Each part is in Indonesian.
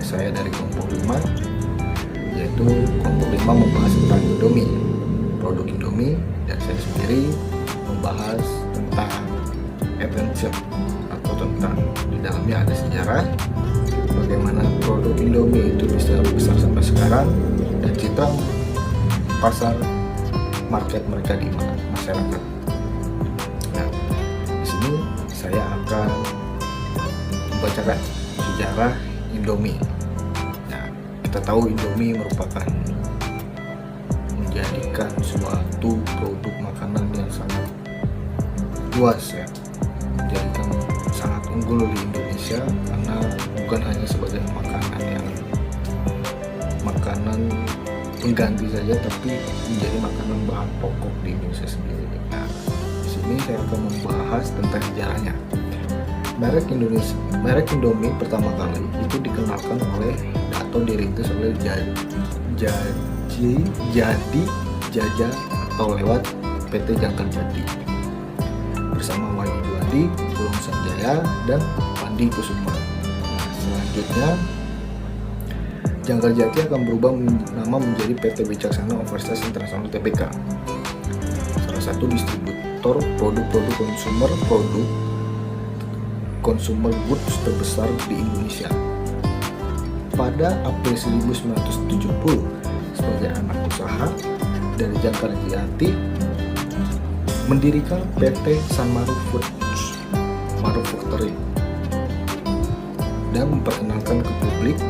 saya dari kelompok 5, yaitu kelompok 5 membahas tentang Indomie, produk Indomie, dan saya sendiri membahas tentang adventure atau tentang di dalamnya ada sejarah bagaimana produk Indomie itu bisa besar sampai sekarang dan citra pasar market mereka di masyarakat. Nah, di sini saya akan membacakan sejarah Indomie. Nah, kita tahu Indomie merupakan menjadikan suatu produk makanan yang sangat luas ya, menjadikan sangat unggul di Indonesia karena bukan hanya sebagai makanan pengganti saja, tapi menjadi makanan bahan pokok di Indonesia sendiri. Nah, di sini saya akan membahas tentang sejarahnya. Merek Indomie pertama kali itu dikenalkan oleh atau dirintis oleh Jadi atau lewat PT Jangkar Jati bersama Wahyu Juandi, Pulung Sanjaya, dan Pandi Kusuma. Nah, selanjutnya Jangkar Jati akan berubah nama menjadi PT Wicaksana Universitas Internasional Tbk, salah satu distributor produk-produk consumer goods terbesar di Indonesia. Pada April 1970, sebagai anak usaha dari Jangkar Jati, mendirikan PT Sanmaru Foods Manufacturing dan memperkenalkan ke publik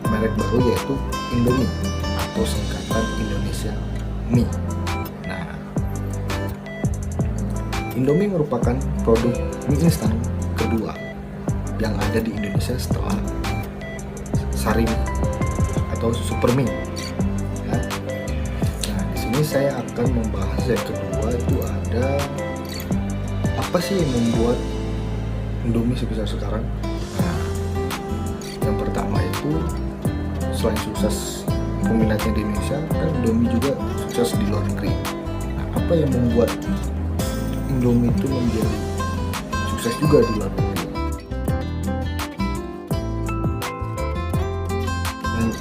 merek baru yaitu Indomie atau singkatan Indonesia Mie. Nah, Indomie merupakan produk mie instan kedua yang ada di Indonesia setelah Sari atau Super Mie. Ya. Nah, di sini saya akan membahas yang kedua, itu ada apa sih yang membuat Indomie sebesar sekarang. Nah, yang pertama itu selain sukses peminatnya di Indonesia, kan Indomie juga sukses di luar negeri. Nah, apa yang membuat Indomie itu menjadi sukses juga di luar negeri?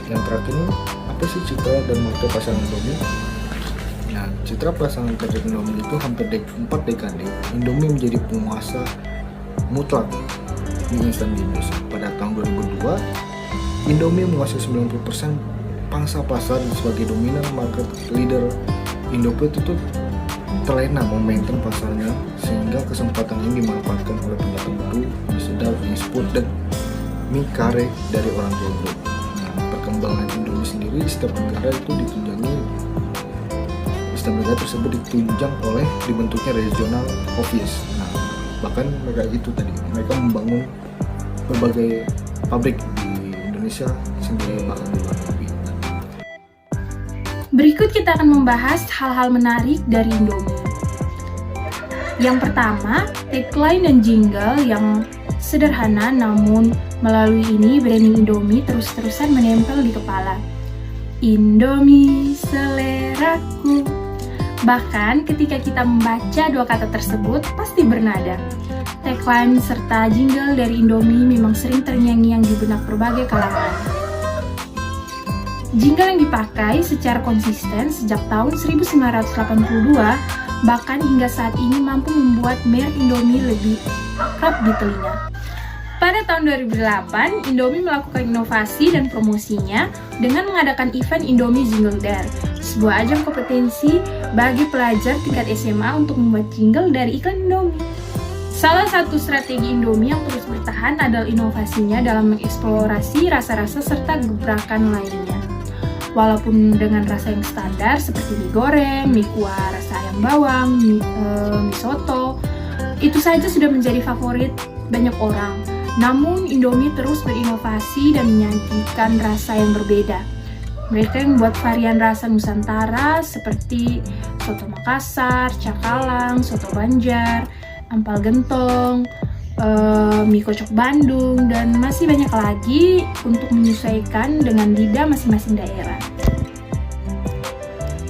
Yang terakhir ini, apa sih citra dan market pasar Indomie? Nah, citra pasangan pasar Indomie itu hampir 4 dekade, Indomie menjadi penguasa mutlak mie instan di Indonesia. Pada tahun 2002, Indomie menguasai 90% pangsa pasar sebagai dominan market leader. Indomie itu terlena memaintain pasarnya, sehingga kesempatan ini dimanfaatkan oleh pendatang baru, mie sedap, mie food, dan mie kare dari orang tua grup. Nah, perkembangan Indomie sendiri di setiap negara itu setiap negara tersebut ditunjang oleh dibentuknya regional office. Nah, bahkan mereka membangun berbagai pabrik di Indonesia sendiri bahkan di luar negeri. Berikut kita akan membahas hal-hal menarik dari Indomie. Yang pertama, tagline dan jingle yang sederhana, namun melalui ini branding Indomie terus-terusan menempel di kepala. Indomie seleraku. Bahkan ketika kita membaca dua kata tersebut pasti bernada. Tagline serta jingle dari Indomie memang sering terngiang-ngiang di benak berbagai kalangan. Jingle yang dipakai secara konsisten sejak tahun 1982, bahkan hingga saat ini mampu membuat merek Indomie lebih akrab di telinga. Pada tahun 2008, Indomie melakukan inovasi dan promosinya dengan mengadakan event Indomie Jingle Dare, sebuah ajang kompetensi bagi pelajar tingkat SMA untuk membuat jingle dari iklan Indomie. Salah satu strategi Indomie yang terus bertahan adalah inovasinya dalam mengeksplorasi rasa-rasa serta gebrakan lainnya. Walaupun dengan rasa yang standar seperti mie goreng, mie kuah rasa ayam bawang, mie soto, itu saja sudah menjadi favorit banyak orang. Namun Indomie terus berinovasi dan menyajikan rasa yang berbeda. Mereka yang membuat varian rasa Nusantara seperti soto Makassar, cakalang, soto Banjar, ampal gentong, mie kocok Bandung, dan masih banyak lagi untuk menyesuaikan dengan lidah masing-masing daerah.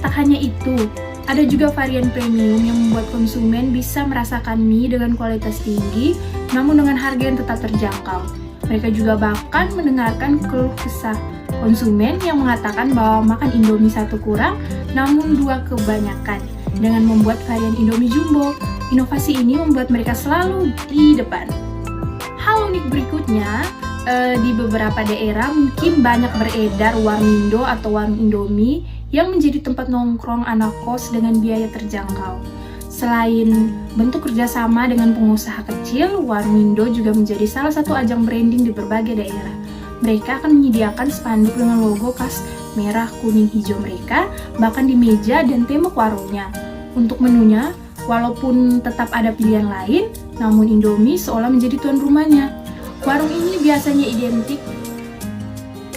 Tak hanya itu, ada juga varian premium yang membuat konsumen bisa merasakan mie dengan kualitas tinggi, namun dengan harga yang tetap terjangkau. Mereka juga bahkan mendengarkan keluh kesah konsumen yang mengatakan bahwa makan Indomie satu kurang, namun dua kebanyakan. Dengan membuat varian Indomie Jumbo, inovasi ini membuat mereka selalu di depan. Hal unik berikutnya, di beberapa daerah mungkin banyak beredar warmindo atau warung Indomie yang menjadi tempat nongkrong anak kos dengan biaya terjangkau. Selain bentuk kerjasama dengan pengusaha kecil, Warmindo juga menjadi salah satu ajang branding di berbagai daerah. Mereka akan menyediakan spanduk dengan logo khas merah, kuning, hijau mereka, bahkan di meja dan tembok warungnya. Untuk menunya, walaupun tetap ada pilihan lain, namun Indomie seolah menjadi tuan rumahnya. Warung ini biasanya identik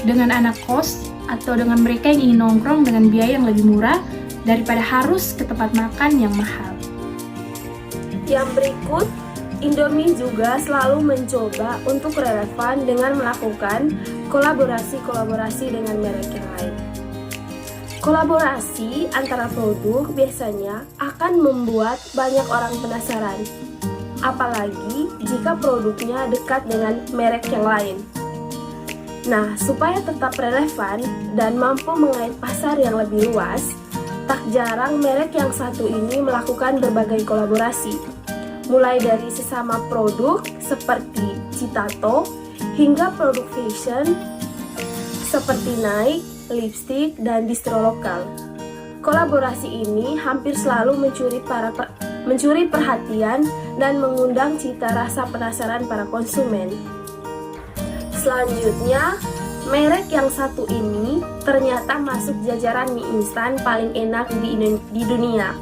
dengan anak kos atau dengan mereka yang ingin nongkrong dengan biaya yang lebih murah daripada harus ke tempat makan yang mahal. Yang berikut, Indomie juga selalu mencoba untuk relevan dengan melakukan kolaborasi dengan merek yang lain. Kolaborasi antara produk biasanya akan membuat banyak orang penasaran, apalagi jika produknya dekat dengan merek yang lain. Nah, supaya tetap relevan dan mampu mengait pasar yang lebih luas, tak jarang merek yang satu ini melakukan berbagai kolaborasi. Mulai dari sesama produk seperti Citato hingga produk fashion seperti Nike, lipstick, dan distro lokal. Kolaborasi ini hampir selalu mencuri perhatian dan mengundang cita rasa penasaran para konsumen. Selanjutnya, merek yang satu ini ternyata masuk jajaran mie instan paling enak di dunia.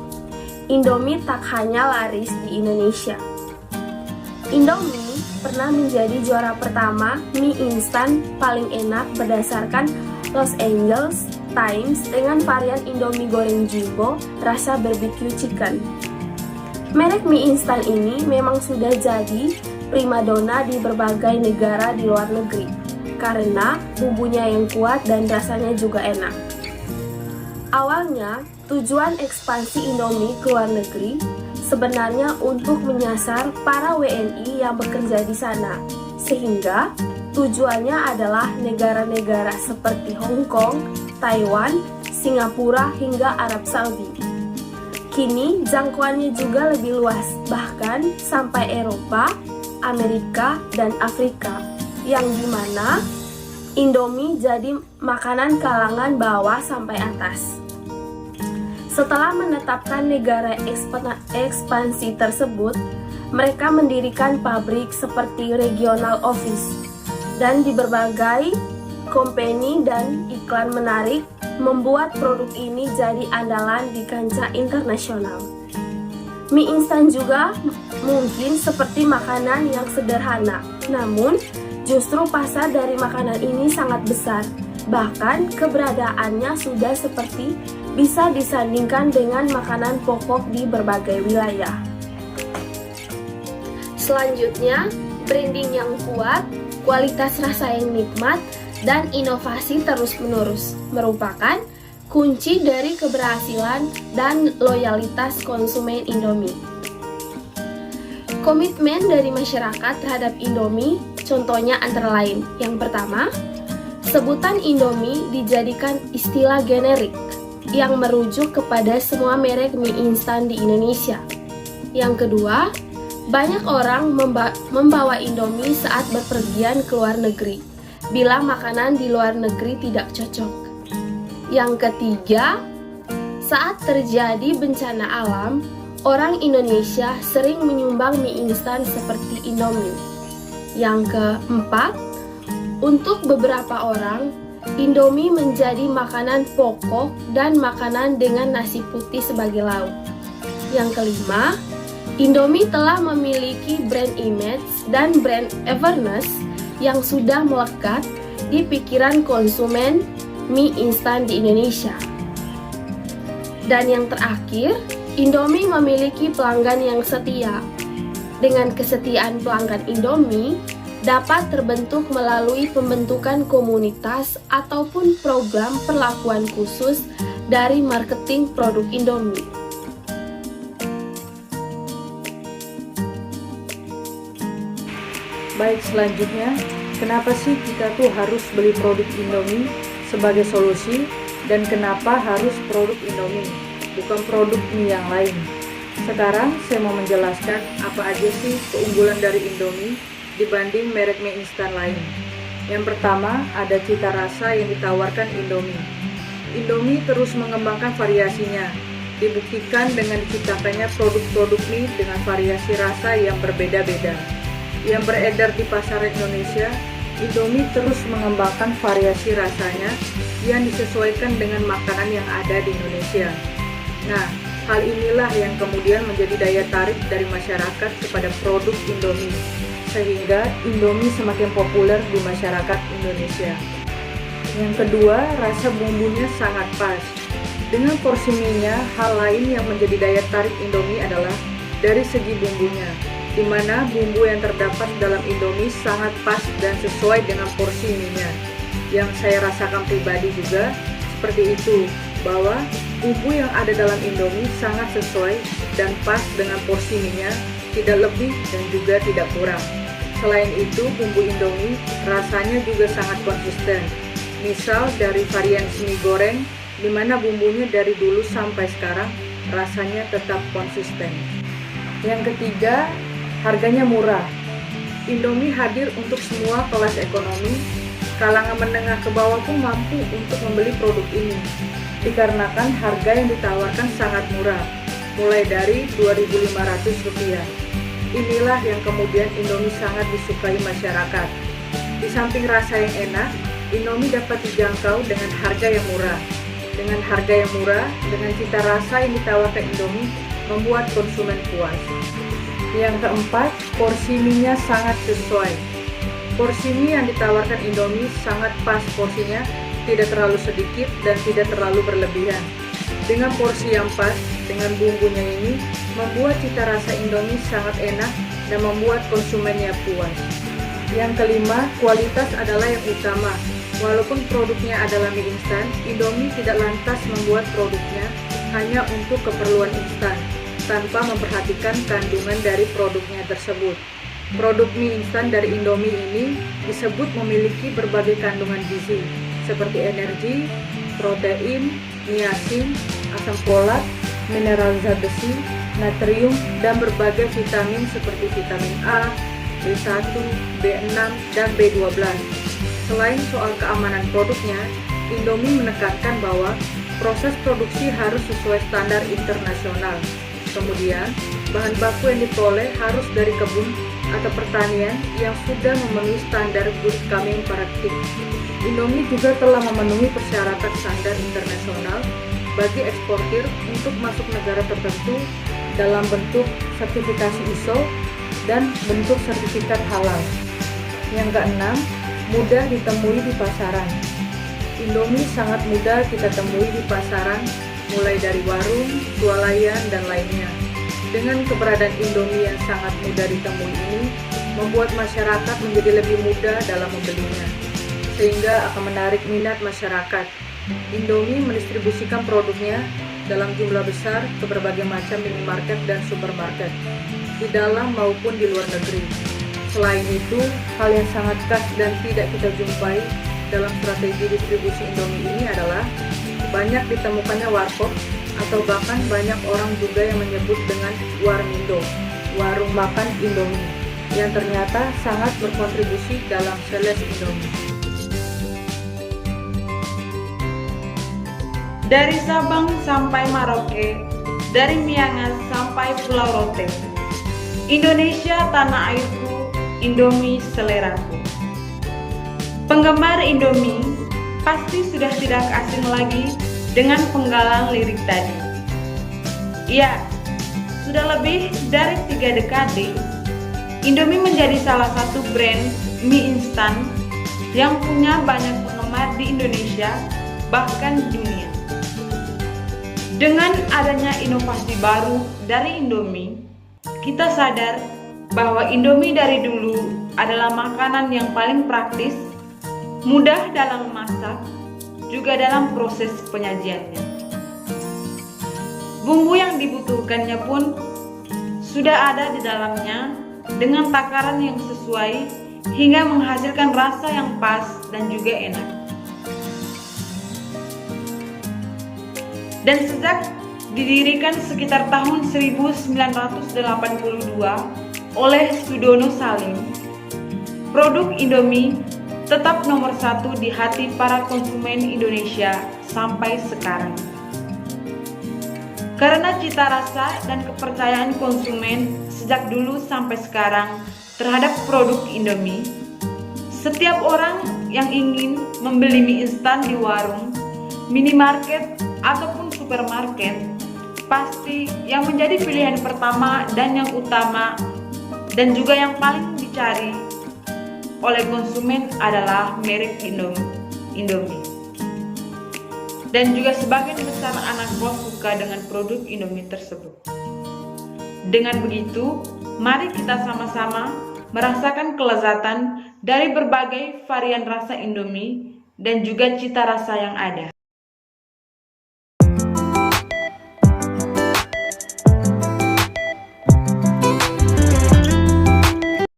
Indomie tak hanya laris di Indonesia. Indomie pernah menjadi juara pertama mie instan paling enak berdasarkan Los Angeles Times dengan varian Indomie goreng jumbo rasa barbecue chicken. Merek mie instan ini memang sudah jadi primadona di berbagai negara di luar negeri karena bumbunya yang kuat dan rasanya juga enak. Awalnya, tujuan ekspansi Indomie ke luar negeri sebenarnya untuk menyasar para WNI yang bekerja di sana, sehingga tujuannya adalah negara-negara seperti Hong Kong, Taiwan, Singapura, hingga Arab Saudi. Kini jangkauannya juga lebih luas, bahkan sampai Eropa, Amerika, dan Afrika, yang dimana Indomie jadi makanan kalangan bawah sampai atas. Setelah menetapkan negara ekspansi tersebut, mereka mendirikan pabrik seperti regional office dan di berbagai company dan iklan menarik membuat produk ini jadi andalan di kancah internasional. Mie instan juga mungkin seperti makanan yang sederhana, namun justru pasar dari makanan ini sangat besar. Bahkan keberadaannya sudah seperti bisa disandingkan dengan makanan pokok di berbagai wilayah. Selanjutnya, branding yang kuat, kualitas rasa yang nikmat, dan inovasi terus-menerus merupakan kunci dari keberhasilan dan loyalitas konsumen Indomie. Komitmen dari masyarakat terhadap Indomie contohnya antara lain. Yang pertama, sebutan Indomie dijadikan istilah generik yang merujuk kepada semua merek mie instan di Indonesia. Yang kedua, banyak orang membawa Indomie saat bepergian ke luar negeri, bila makanan di luar negeri tidak cocok. Yang ketiga, saat terjadi bencana alam, orang Indonesia sering menyumbang mie instan seperti Indomie. Yang keempat, untuk beberapa orang, Indomie menjadi makanan pokok dan makanan dengan nasi putih sebagai lauk. Yang kelima, Indomie telah memiliki brand image dan brand awareness yang sudah melekat di pikiran konsumen mie instan di Indonesia. Dan yang terakhir, Indomie memiliki pelanggan yang setia. Dengan kesetiaan pelanggan Indomie dapat terbentuk melalui pembentukan komunitas ataupun program perlakuan khusus dari marketing produk Indomie. Baik, selanjutnya Kenapa sih kita tuh harus beli produk Indomie sebagai solusi, dan kenapa harus produk Indomie, bukan produk mie yang lain? Sekarang saya mau menjelaskan apa aja sih keunggulan dari Indomie dibanding merek mie instan lain. Yang pertama, ada cita rasa yang ditawarkan Indomie. Indomie terus mengembangkan variasinya, dibuktikan dengan diciptakannya produk-produk mie dengan variasi rasa yang berbeda-beda. Yang beredar di pasaran Indonesia, Indomie terus mengembangkan variasi rasanya yang disesuaikan dengan makanan yang ada di Indonesia. Nah, hal inilah yang kemudian menjadi daya tarik dari masyarakat kepada produk Indomie, sehingga Indomie semakin populer di masyarakat Indonesia. Yang kedua, rasa bumbunya sangat pas. Dengan porsi mie-nya, hal lain yang menjadi daya tarik Indomie adalah dari segi bumbunya, di mana bumbu yang terdapat dalam Indomie sangat pas dan sesuai dengan porsi mie-nya. Yang saya rasakan pribadi juga seperti itu, bahwa bumbu yang ada dalam Indomie sangat sesuai dan pas dengan porsi mie-nya, tidak lebih dan juga tidak kurang. Selain itu, bumbu Indomie rasanya juga sangat konsisten. Misal dari varian mie goreng, di mana bumbunya dari dulu sampai sekarang rasanya tetap konsisten. Yang ketiga, harganya murah. Indomie hadir untuk semua kelas ekonomi, kalangan menengah ke bawah pun mampu untuk membeli produk ini, dikarenakan harga yang ditawarkan sangat murah, mulai dari Rp2.500. Inilah yang kemudian Indomie sangat disukai masyarakat. Di samping rasa yang enak, Indomie dapat dijangkau dengan harga yang murah. Dengan harga yang murah, dengan cita rasa yang ditawarkan Indomie, membuat konsumen puas. Yang keempat, porsi mie-nya sangat sesuai. Porsi mie yang ditawarkan Indomie sangat pas porsinya, tidak terlalu sedikit dan tidak terlalu berlebihan. Dengan porsi yang pas, dengan bumbunya ini, membuat cita rasa Indomie sangat enak dan membuat konsumennya puas. Yang kelima, kualitas adalah yang utama. Walaupun produknya adalah mie instan, Indomie tidak lantas membuat produknya hanya untuk keperluan instan, tanpa memperhatikan kandungan dari produknya tersebut. Produk mie instan dari Indomie ini disebut memiliki berbagai kandungan gizi, seperti energi, protein, niacin, asam folat, mineral zat besi, natrium, dan berbagai vitamin seperti vitamin A, B1, B6, dan B12. Selain soal keamanan produknya, Indomie menekankan bahwa proses produksi harus sesuai standar internasional. Kemudian, bahan baku yang diperoleh harus dari kebun atau pertanian yang sudah memenuhi standar Good Farming Practice. Indomie juga telah memenuhi persyaratan standar internasional bagi eksportir untuk masuk negara tertentu dalam bentuk sertifikasi ISO dan bentuk sertifikat halal. Yang keenam, mudah ditemui di pasaran. Indomie sangat mudah kita temui di pasaran, mulai dari warung, swalayan, dan lainnya. Dengan keberadaan Indomie yang sangat mudah ditemui ini, membuat masyarakat menjadi lebih mudah dalam membelinya, sehingga akan menarik minat masyarakat. Indomie mendistribusikan produknya dalam jumlah besar ke berbagai macam minimarket dan supermarket, di dalam maupun di luar negeri. Selain itu, hal yang sangat khas dan tidak kita jumpai dalam strategi distribusi Indomie ini adalah banyak ditemukannya warkop, atau bahkan banyak orang juga yang menyebut dengan warmindo, warung makan Indomie, yang ternyata sangat berkontribusi dalam sales Indomie. Dari Sabang sampai Merauke, dari Miangas sampai Pulau Rote, Indonesia tanah airku, Indomie seleraku. Penggemar Indomie pasti sudah tidak asing lagi dengan penggalan lirik tadi. Ya, sudah lebih dari 3 dekade, Indomie menjadi salah satu brand mie instan yang punya banyak penggemar di Indonesia, bahkan di dunia. Dengan adanya inovasi baru dari Indomie, kita sadar bahwa Indomie dari dulu adalah makanan yang paling praktis, mudah dalam masak, juga dalam proses penyajiannya. Bumbu yang dibutuhkannya pun sudah ada di dalamnya dengan takaran yang sesuai hingga menghasilkan rasa yang pas dan juga enak. Dan sejak didirikan sekitar tahun 1982 oleh Sudono Salim, produk Indomie tetap nomor 1 di hati para konsumen Indonesia sampai sekarang. Karena cita rasa dan kepercayaan konsumen sejak dulu sampai sekarang terhadap produk Indomie, setiap orang yang ingin membeli mie instan di warung, minimarket, ataupun supermarket, pasti yang menjadi pilihan pertama dan yang utama dan juga yang paling dicari oleh konsumen adalah merek Indomie. Dan juga sebagian besar anak kos suka dengan produk Indomie tersebut. Dengan begitu, mari kita sama-sama merasakan kelezatan dari berbagai varian rasa Indomie dan juga cita rasa yang ada.